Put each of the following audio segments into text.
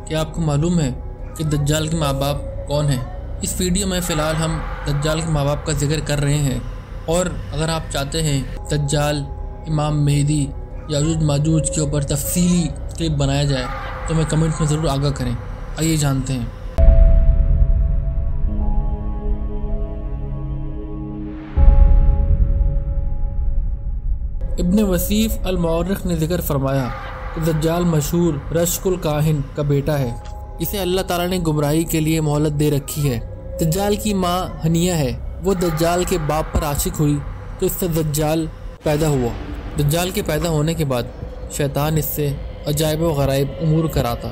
क्या आपको मालूम है कि दज्जाल के माँ बाप कौन हैं? इस वीडियो में फ़िलहाल हम दज्जाल के माँ बाप का जिक्र कर रहे हैं, और अगर आप चाहते हैं दज्जाल, इमाम मेहदी, याजूज माजूज के ऊपर तफसीली क्लिप बनाया जाए तो हमें कमेंट्स में ज़रूर आगाह करें। आइए जानते हैं। इब्न वसीफ अल-मुअर्रिख ने जिक्र फरमाया कि दज्जाल मशहूर रश्कुल काहिन का बेटा है। इसे अल्लाह ताला ने गुमराही के लिए मोहलत दे रखी है। दज्जाल की माँ हनिया है। वो दज्जाल के बाप पर आशिक हुई तो इससे दज्जाल पैदा हुआ। दज्जाल के पैदा होने के बाद शैतान इससे अजायब व गराइब उमूर कराता।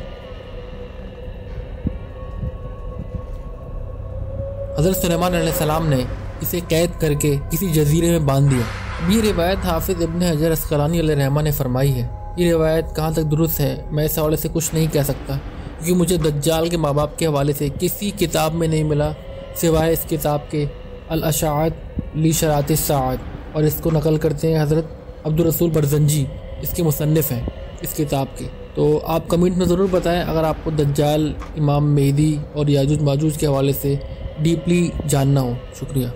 हज़रत सुलेमान अलैहिस्सलाम ने इसे कैद करके किसी जजीरे में बांध दिया। ये रिवायत हाफिज़ इब्न हजर अस्क़लानी अलैहिर्रहमा ने फरमाई है। ये रिवायत कहाँ तक दुरुस्त है मैं इस हवाले से कुछ नहीं कह सकता, क्योंकि मुझे दज्जाल के माँ बाप के हवाले से किसी किताब में नहीं मिला सिवाय इस किताब के अल-अशाअत ली शरात अस्साअत, और इसको नकल करते हैं हज़रत अब्दुल रसूल बरज़ंजी, इसके मुसन्निफ़ हैं इस किताब के। तो आप कमेंट में ज़रूर बताएं अगर आपको दज्जाल, इमाम मेहदी और याजूज माजूज के हवाले से डीपली जानना हो। शुक्रिया।